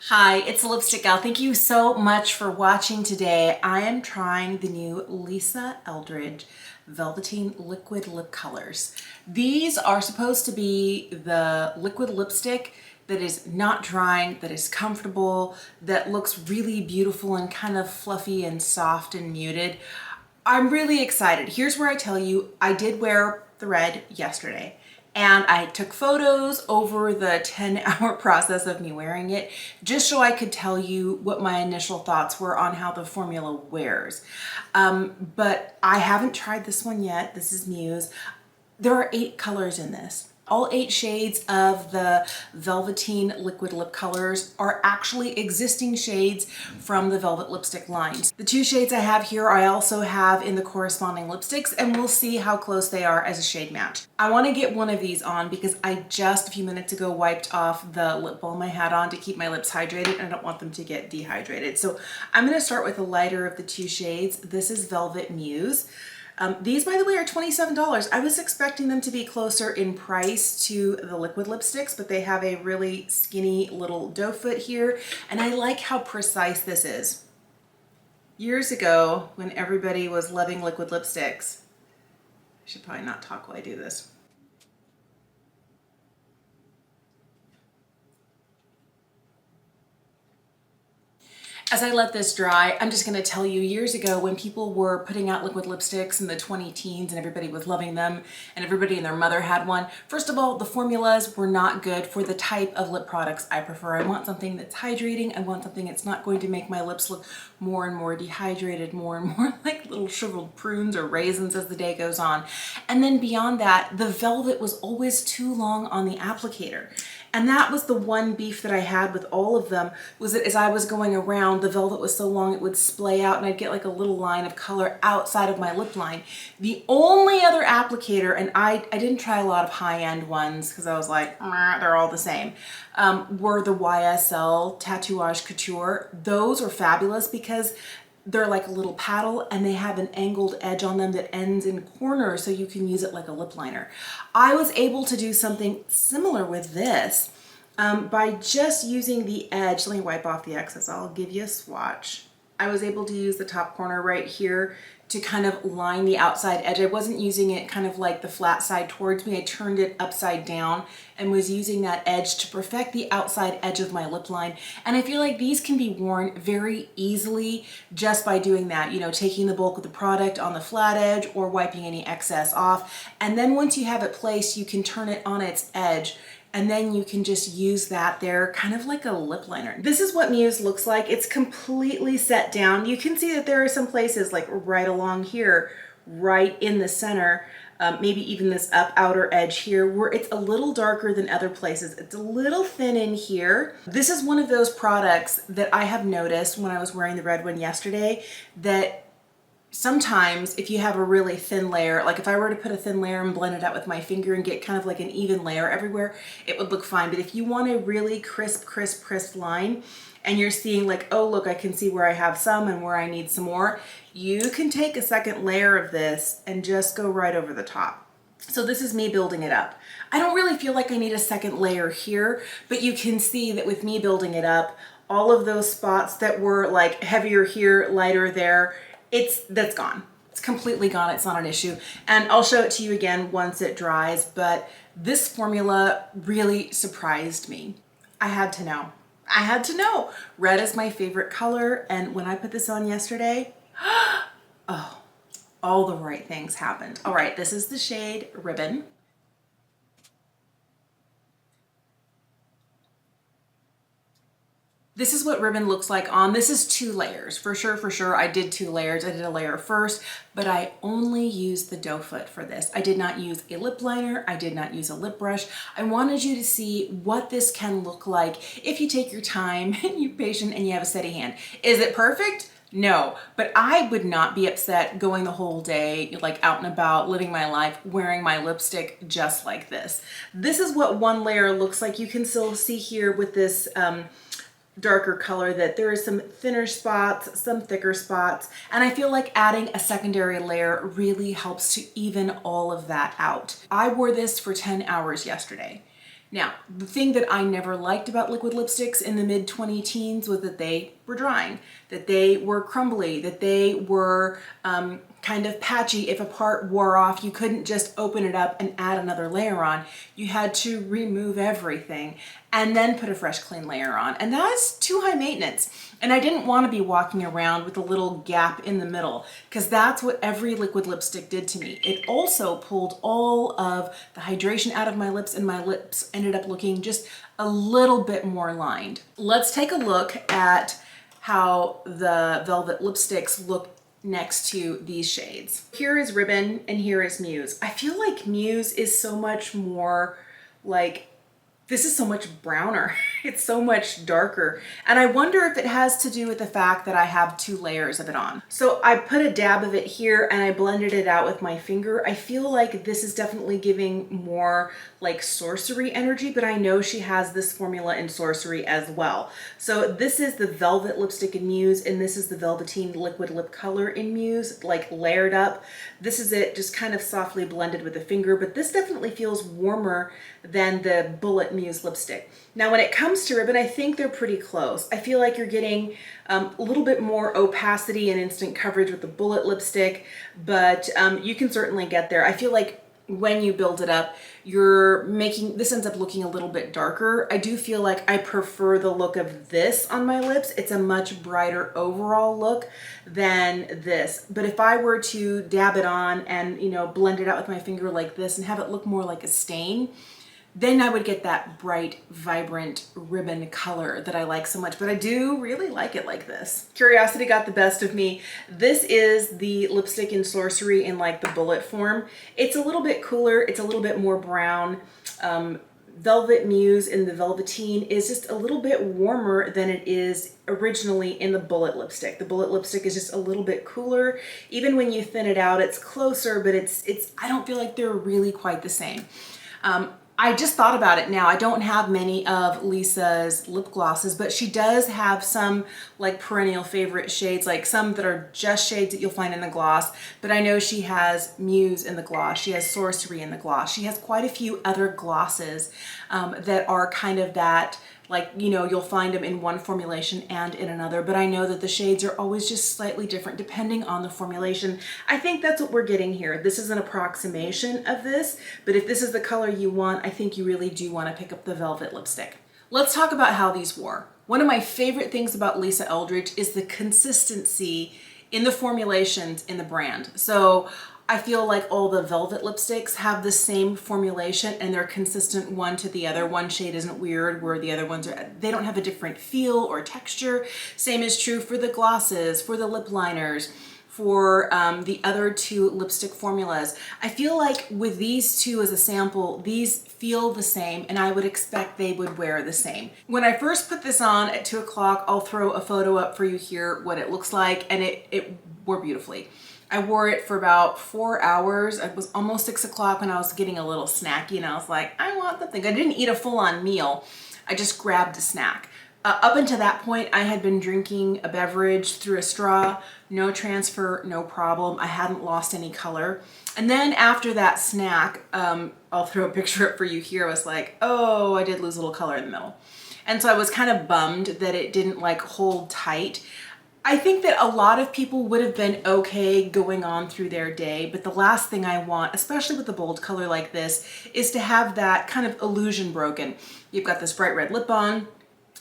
Hi, it's the Lipstick Gal. Thank you so much for watching today. I am trying the new Lisa Eldridge Velveteen liquid lip colors. These are supposed to be the liquid lipstick that is not drying, that is comfortable, that looks really beautiful and kind of fluffy and soft and muted. I'm really excited. Here's where I tell you, I did wear the red yesterday. And I took photos over the 10-hour process of me wearing it, just so I could tell you what my initial thoughts were on how the formula wears. But I haven't tried this one yet. This is Muse. There are 8 colors in this. All 8 shades of the Velveteen liquid lip colors are actually existing shades from the Velvet lipstick lines. The 2 shades I have here I also have in the corresponding lipsticks, and we'll see how close they are as a shade match. I want to get one of these on because I just a few minutes ago wiped off the lip balm I had on to keep my lips hydrated, and I don't want them to get dehydrated. So I'm going to start with the lighter of the 2 shades. This is Velvet Muse. These, by the way, are $27. I was expecting them to be closer in price to the liquid lipsticks, but they have a really skinny little doe foot here, and I like how precise this is. Years ago, when everybody was loving liquid lipsticks, I should probably not talk while I do this. As I let this dry, I'm just going to tell you, years ago when people were putting out liquid lipsticks in the 20-teens and everybody was loving them and everybody and their mother had one, first of all, the formulas were not good for the type of lip products I prefer. I want something that's hydrating. I want something that's not going to make my lips look more and more dehydrated, more and more like little shriveled prunes or raisins as the day goes on. And then beyond that, the velvet was always too long on the applicator. And that was the one beef that I had with all of them, was that as I was going around, the velvet was so long it would splay out and I'd get like a little line of color outside of my lip line. The only other applicator, and I didn't try a lot of high-end ones because I was like, they're all the same, were the YSL Tatouage Couture. Those are fabulous because they're like a little paddle and they have an angled edge on them that ends in corners so you can use it like a lip liner. I was able to do something similar with this by just using the edge. Let me wipe off the excess. I'll give you a swatch. I was able to use the top corner right here to kind of line the outside edge. I wasn't using it kind of like the flat side towards me. I turned it upside down and was using that edge to perfect the outside edge of my lip line. And I feel like these can be worn very easily just by doing that, you know, taking the bulk of the product on the flat edge or wiping any excess off. And then once you have it placed, you can turn it on its edge, and then you can just use that there kind of like a lip liner. This is what Muse looks like. It's completely set down. You can see that there are some places like right along here, right in the center, maybe even this outer edge here, where it's a little darker than other places. It's a little thin in here. This is one of those products that I have noticed when I was wearing the red one yesterday, that sometimes if you have a really thin layer, like if I were to put a thin layer and blend it out with my finger and get kind of like an even layer everywhere, it would look fine. But if you want a really crisp line and you're seeing like, oh look, I can see where I have some and where I need some more, you can take a second layer of this and just go right over the top. So this is me building it up. I don't really feel like I need a second layer here, but you can see that with me building it up, all of those spots that were like heavier here, lighter there, that's gone. It's completely gone. It's not an issue. And I'll show it to you again once it dries, but this formula really surprised me. I had to know. I had to know. Red is my favorite color, and when I put this on yesterday, oh, all the right things happened. All right, this is the shade Ribbon. This is what Ribbon looks like on. This is 2 layers, for sure. I did 2 layers. I did a layer first, but I only used the doe foot for this. I did not use a lip liner. I did not use a lip brush. I wanted you to see what this can look like if you take your time and you're patient and you have a steady hand. Is it perfect? No, but I would not be upset going the whole day, like out and about, living my life, wearing my lipstick just like this. This is what one layer looks like. You can still see here with this darker color that there is some thinner spots, some thicker spots, and I feel like adding a secondary layer really helps to even all of that out. I wore this for 10 hours yesterday. Now, the thing that I never liked about liquid lipsticks in the mid-20 teens was that they were drying, that they were crumbly, that they were kind of patchy. If a part wore off, you couldn't just open it up and add another layer on. You had to remove everything and then put a fresh, clean layer on. And that's too high maintenance. And I didn't want to be walking around with a little gap in the middle, because that's what every liquid lipstick did to me. It also pulled all of the hydration out of my lips, and my lips ended up looking just a little bit more lined. Let's take a look at how the Velvet lipsticks look next to these shades. Here is Ribbon and here is Muse. I feel like Muse is so much more like, this is so much browner. It's so much darker. And I wonder if it has to do with the fact that I have 2 layers of it on. So I put a dab of it here and I blended it out with my finger. I feel like this is definitely giving more like Sorcery energy, but I know she has this formula in Sorcery as well. So this is the Velvet lipstick in Muse, and this is the Velveteen liquid lip color in Muse, like layered up. This is it just kind of softly blended with the finger, but this definitely feels warmer than the Bullet Muse lipstick. Now, when it comes to Ribbon, I think they're pretty close. I feel like you're getting a little bit more opacity and instant coverage with the Bullet lipstick, but you can certainly get there. I feel like when you build it up, you're making, this ends up looking a little bit darker. I do feel like I prefer the look of this on my lips. It's a much brighter overall look than this. But if I were to dab it on and, you know, blend it out with my finger like this and have it look more like a stain, then I would get that bright, vibrant ribbon color that I like so much, but I do really like it like this. Curiosity got the best of me. This is the lipstick in Sorcery in like the bullet form. It's a little bit cooler, it's a little bit more brown. Velvet Muse in the Velveteen is just a little bit warmer than it is originally in the Bullet lipstick. The Bullet lipstick is just a little bit cooler. Even when you thin it out, it's closer, but it's I don't feel like they're really quite the same. I just thought about it now. I don't have many of Lisa's lip glosses, but she does have some like perennial favorite shades, like some that are just shades that you'll find in the gloss. But I know she has Muse in the gloss. She has Sorcery in the gloss. She has quite a few other glosses that are kind of that, like, you know, you'll find them in one formulation and in another, but I know that the shades are always just slightly different depending on the formulation. I think that's what we're getting here. This is an approximation of this, but if this is the color you want, I think you really do want to pick up the Velvet lipstick. Let's talk about how these wore. One of my favorite things about Lisa Eldridge is the consistency in the formulations in the brand. So I feel like all the Velvet lipsticks have the same formulation and they're consistent one to the other. One shade isn't weird where the other ones are, they don't have a different feel or texture. Same is true for the glosses, for the lip liners, for the other 2 lipstick formulas. I feel like with these 2 as a sample, these feel the same and I would expect they would wear the same. When I first put this on at 2 o'clock, I'll throw a photo up for you here what it looks like, and it wore beautifully. I wore it for about 4 hours. It was almost 6 o'clock when I was getting a little snacky and I was like, I want something. I didn't eat a full-on meal. I just grabbed a snack. Up until that point, I had been drinking a beverage through a straw, no transfer, no problem. I hadn't lost any color. And then after that snack, I'll throw a picture up for you here. I was like, oh, I did lose a little color in the middle. And so I was kind of bummed that it didn't like hold tight. I think that a lot of people would have been okay going on through their day, but the last thing I want, especially with a bold color like this, is to have that kind of illusion broken. You've got this bright red lip on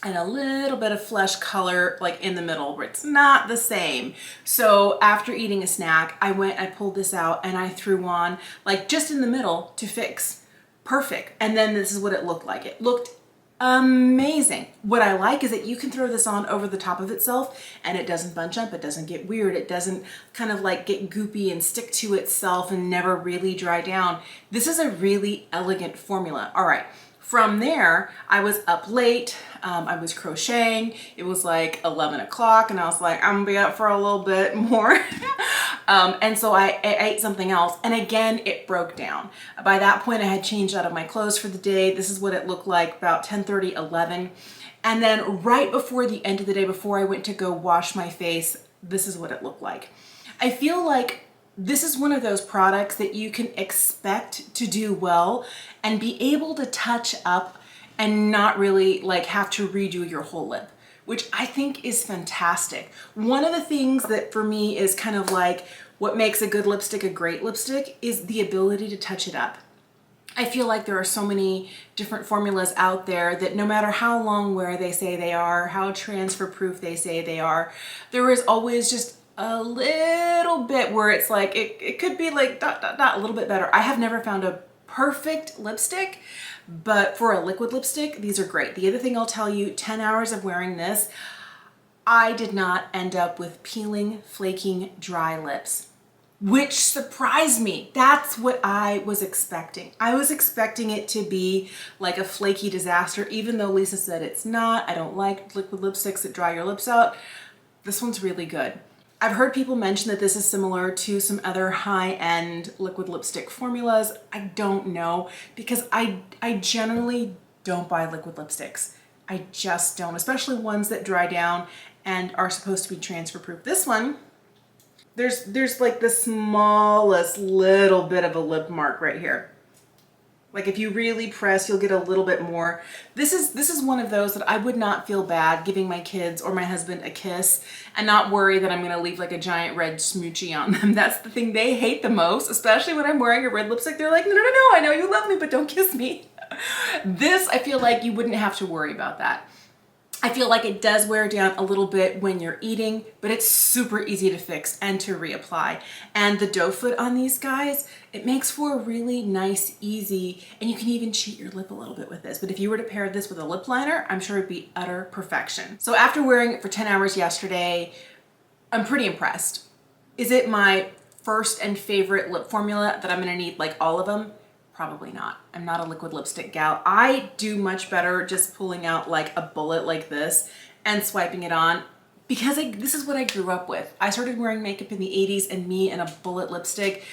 and a little bit of flesh color like in the middle where it's not the same. So after eating a snack, I pulled this out and I threw on like just in the middle to fix. Perfect. And then this is what it looked like. It looked amazing. What I like is that you can throw this on over the top of itself and it doesn't bunch up, it doesn't get weird, it doesn't kind of like get goopy and stick to itself and never really dry down. This is a really elegant formula. All right. From there, I was up late, I was crocheting, it was like 11 o'clock and I was like, I'm gonna be up for a little bit more. And so I ate something else and again, it broke down. By that point, I had changed out of my clothes for the day. This is what it looked like about 10:30, 11. And then right before the end of the day, before I went to go wash my face, this is what it looked like. I feel like this is one of those products that you can expect to do well and be able to touch up and not really like have to redo your whole lip, which I think is fantastic. One of the things that for me is kind of like what makes a good lipstick a great lipstick is the ability to touch it up. I feel like there are so many different formulas out there that no matter how long wear they say they are, how transfer proof they say they are, there is always just a little bit where it's like, it could be like a little bit better. I have never found a perfect lipstick, but for a liquid lipstick, these are great. The other thing I'll tell you, 10 hours of wearing this, I did not end up with peeling, flaking, dry lips, which surprised me. That's what I was expecting. I was expecting it to be like a flaky disaster, even though Lisa said it's not. I don't like liquid lipsticks that dry your lips out. This one's really good. I've heard people mention that this is similar to some other high-end liquid lipstick formulas. I don't know, because I generally don't buy liquid lipsticks. I just don't, especially ones that dry down and are supposed to be transfer proof. This one, there's like the smallest little bit of a lip mark right here. Like if you really press, you'll get a little bit more. This is one of those that I would not feel bad giving my kids or my husband a kiss and not worry that I'm gonna leave like a giant red smoochie on them. That's the thing they hate the most, especially when I'm wearing a red lipstick. They're like, no, I know you love me, but don't kiss me. This, I feel like you wouldn't have to worry about that. I feel like it does wear down a little bit when you're eating, but it's super easy to fix and to reapply. And the doe foot on these guys, it makes for a really nice, easy, and you can even cheat your lip a little bit with this. But if you were to pair this with a lip liner, I'm sure it'd be utter perfection. So after wearing it for 10 hours yesterday, I'm pretty impressed. Is it my first and favorite lip formula that I'm gonna need like all of them? Probably not. I'm not a liquid lipstick gal. I do much better just pulling out like a bullet like this and swiping it on, because this is what I grew up with. I started wearing makeup in the 80s, and me and a bullet lipstick,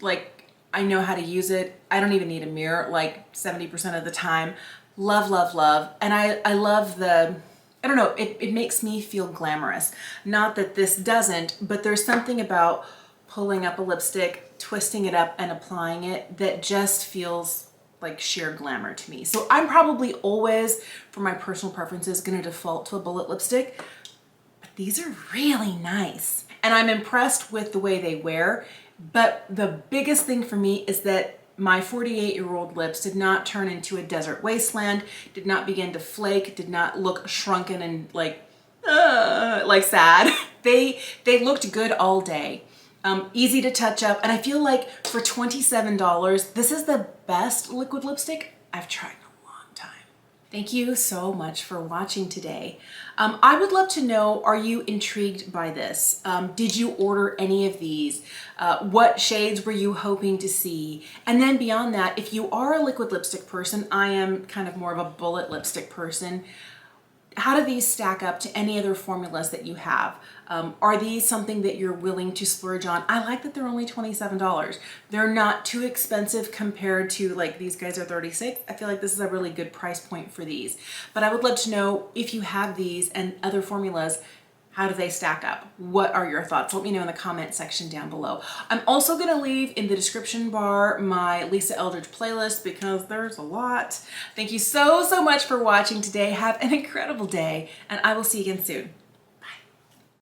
like, I know how to use it. I don't even need a mirror like 70% of the time. Love, love, love. And I love the, I don't know, it makes me feel glamorous. Not that this doesn't, but there's something about pulling up a lipstick, twisting it up and applying it that just feels like sheer glamour to me. So I'm probably always, for my personal preferences, gonna default to a bullet lipstick, but these are really nice. And I'm impressed with the way they wear, but the biggest thing for me is that my 48-year-old lips did not turn into a desert wasteland, did not begin to flake, did not look shrunken and like sad. They looked good all day. Easy to touch up, and I feel like for $27, this is the best liquid lipstick I've tried in a long time. Thank you so much for watching today. I would love to know, are you intrigued by this? Did you order any of these? What shades were you hoping to see? And then beyond that, if you are a liquid lipstick person, I am kind of more of a bullet lipstick person. How do these stack up to any other formulas that you have? Are these something that you're willing to splurge on? I like that they're only $27. They're not too expensive compared to like these guys are $36. I feel like this is a really good price point for these. But I would love to know if you have these and other formulas, how do they stack up? What are your thoughts? Let me know in the comment section down below. I'm also gonna leave in the description bar my Lisa Eldridge playlist because there's a lot. Thank you so much for watching today. Have an incredible day, and I will see you again soon.